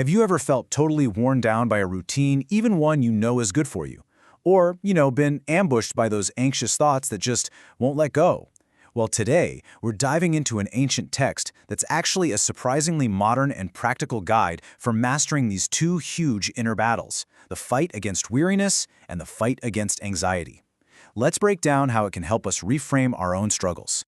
Have you ever felt totally worn down by a routine, even one you know is good for you? Or, been ambushed by those anxious thoughts that just won't let go? Well, today, we're diving into an ancient text that's actually a surprisingly modern and practical guide for mastering these two huge inner battles, the fight against weariness and the fight against anxiety. Let's break down how it can help us reframe our own struggles.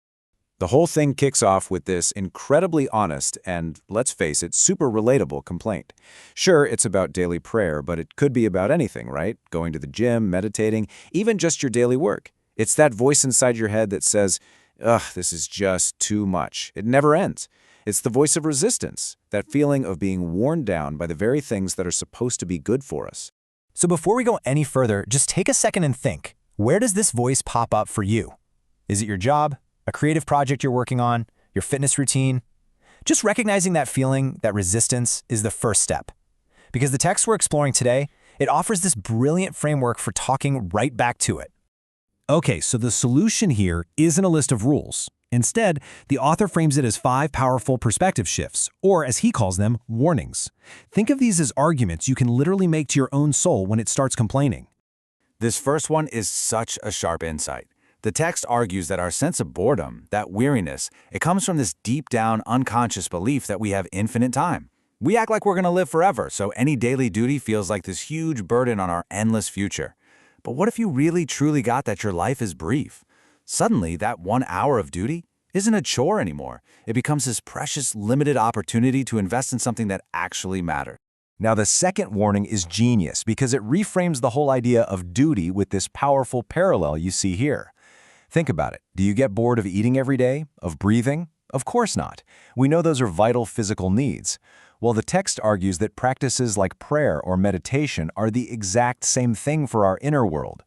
The whole thing kicks off with this incredibly honest and, let's face it, super relatable complaint. Sure, it's about daily prayer, but it could be about anything, right? Going to the gym, meditating, even just your daily work. It's that voice inside your head that says, ugh, this is just too much. It never ends. It's the voice of resistance, that feeling of being worn down by the very things that are supposed to be good for us. So before we go any further, just take a second and think, where does this voice pop up for you? Is it your job? A creative project you're working on, your fitness routine? Just recognizing that feeling, that resistance, is the first step. Because the text we're exploring today, it offers this brilliant framework for talking right back to it. Okay, so the solution here isn't a list of rules. Instead, the author frames it as 5 powerful perspective shifts, or as he calls them, warnings. Think of these as arguments you can literally make to your own soul when it starts complaining. This first one is such a sharp insight. The text argues that our sense of boredom, that weariness, it comes from this deep-down unconscious belief that we have infinite time. We act like we're going to live forever, so any daily duty feels like this huge burden on our endless future. But what if you really truly got that your life is brief? Suddenly, that 1 hour of duty isn't a chore anymore. It becomes this precious, limited opportunity to invest in something that actually matters. Now, the second warning is genius because it reframes the whole idea of duty with this powerful parallel you see here. Think about it. Do you get bored of eating every day? Of breathing? Of course not. We know those are vital physical needs. Well, the text argues that practices like prayer or meditation are the exact same thing for our inner world.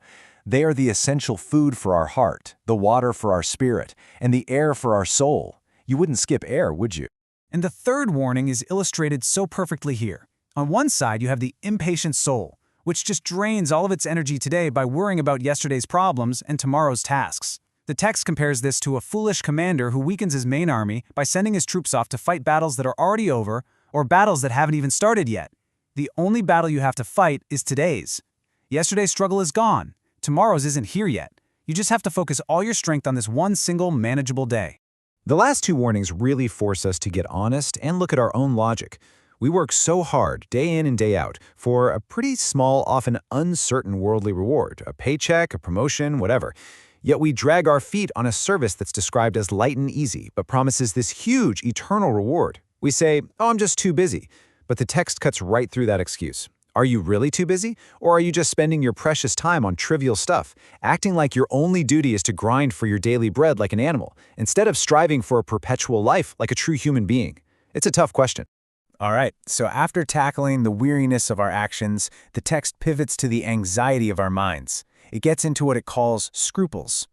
They are the essential food for our heart, the water for our spirit, and the air for our soul. You wouldn't skip air, would you? And the third warning is illustrated so perfectly here. On one side, you have the impatient soul, which just drains all of its energy today by worrying about yesterday's problems and tomorrow's tasks. The text compares this to a foolish commander who weakens his main army by sending his troops off to fight battles that are already over or battles that haven't even started yet. The only battle you have to fight is today's. Yesterday's struggle is gone. Tomorrow's isn't here yet. You just have to focus all your strength on this one single manageable day. The last two warnings really force us to get honest and look at our own logic. We work so hard, day in and day out, for a pretty small, often uncertain worldly reward, a paycheck, a promotion, whatever. Yet we drag our feet on a service that's described as light and easy, but promises this huge, eternal reward. We say, oh, I'm just too busy. But the text cuts right through that excuse. Are you really too busy? Or are you just spending your precious time on trivial stuff, acting like your only duty is to grind for your daily bread like an animal, instead of striving for a perpetual life like a true human being? It's a tough question. All right, so after tackling the weariness of our actions, the text pivots to the anxiety of our minds. It gets into what it calls scruples.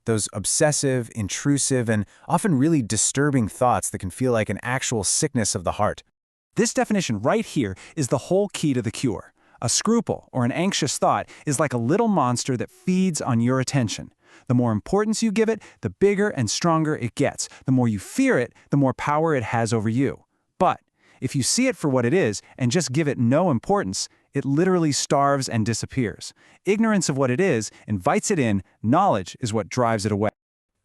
Those obsessive, intrusive, and often really disturbing thoughts that can feel like an actual sickness of the heart. This definition right here is the whole key to the cure. A scruple, or an anxious thought, is like a little monster that feeds on your attention. The more importance you give it, the bigger and stronger it gets. The more you fear it, the more power it has over you. But if you see it for what it is and just give it no importance, it literally starves and disappears. Ignorance of what it is invites it in. Knowledge is what drives it away.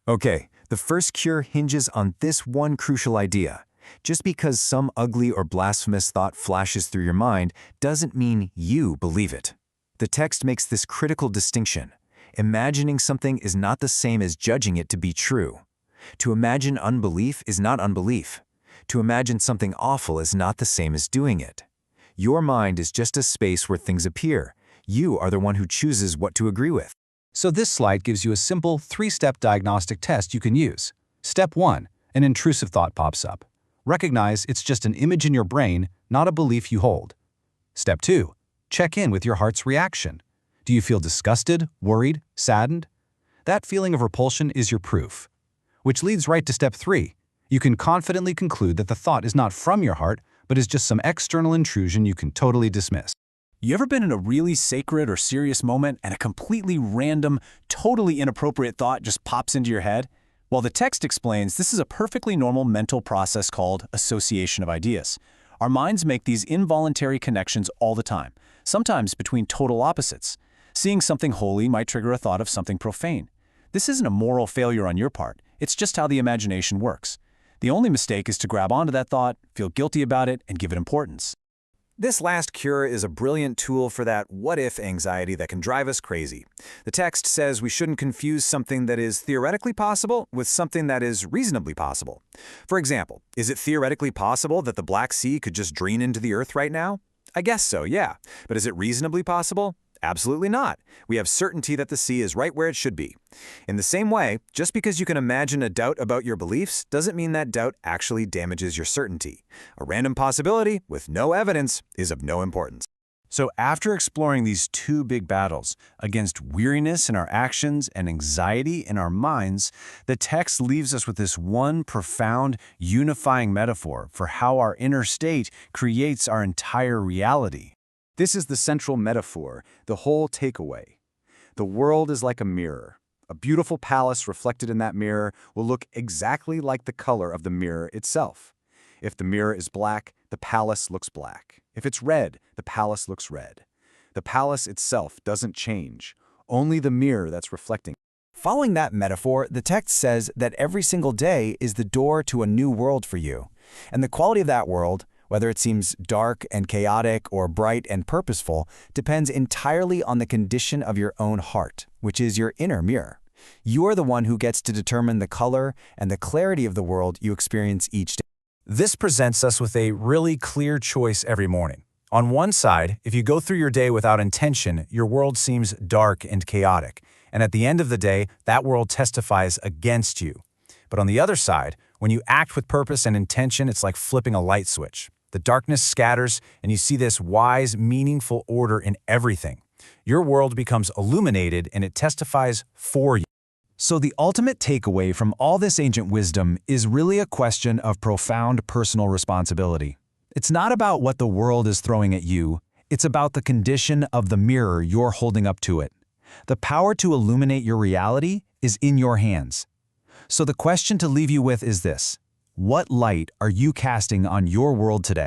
Okay, the first cure hinges on this one crucial idea. Just because some ugly or blasphemous thought flashes through your mind doesn't mean you believe it. The text makes this critical distinction. Imagining something is not the same as judging it to be true. To imagine unbelief is not unbelief. To imagine something awful is not the same as doing it. Your mind is just a space where things appear. You are the one who chooses what to agree with. So this slide gives you a simple 3-step diagnostic test you can use. Step 1, an intrusive thought pops up. Recognize it's just an image in your brain, not a belief you hold. Step 2, check in with your heart's reaction. Do you feel disgusted, worried, saddened? That feeling of repulsion is your proof. Which leads right to step 3. You can confidently conclude that the thought is not from your heart, but is just some external intrusion you can totally dismiss. You ever been in a really sacred or serious moment and a completely random, totally inappropriate thought just pops into your head? Well, the text explains this is a perfectly normal mental process called association of ideas. Our minds make these involuntary connections all the time, sometimes between total opposites. Seeing something holy might trigger a thought of something profane. This isn't a moral failure on your part, it's just how the imagination works. The only mistake is to grab onto that thought, feel guilty about it, and give it importance. This last cure is a brilliant tool for that what-if anxiety that can drive us crazy. The text says we shouldn't confuse something that is theoretically possible with something that is reasonably possible. For example, is it theoretically possible that the Black Sea could just drain into the earth right now? I guess so, yeah. But is it reasonably possible? Absolutely not. We have certainty that the sea is right where it should be. In the same way, just because you can imagine a doubt about your beliefs doesn't mean that doubt actually damages your certainty. A random possibility with no evidence is of no importance. So after exploring these two big battles against weariness in our actions and anxiety in our minds, the text leaves us with this one profound, unifying metaphor for how our inner state creates our entire reality. This is the central metaphor, the whole takeaway. The world is like a mirror. A beautiful palace reflected in that mirror will look exactly like the color of the mirror itself. If the mirror is black, the palace looks black. If it's red, the palace looks red. The palace itself doesn't change, only the mirror that's reflecting. Following that metaphor, the text says that every single day is the door to a new world for you. And the quality of that world, whether it seems dark and chaotic or bright and purposeful, depends entirely on the condition of your own heart, which is your inner mirror. You are the one who gets to determine the color and the clarity of the world you experience each day. This presents us with a really clear choice every morning. On one side, if you go through your day without intention, your world seems dark and chaotic. And at the end of the day, that world testifies against you. But on the other side, when you act with purpose and intention, it's like flipping a light switch. The darkness scatters, and you see this wise, meaningful order in everything. Your world becomes illuminated, and it testifies for you. So the ultimate takeaway from all this ancient wisdom is really a question of profound personal responsibility. It's not about what the world is throwing at you, it's about the condition of the mirror you're holding up to it. The power to illuminate your reality is in your hands. So the question to leave you with is this: what light are you casting on your world today?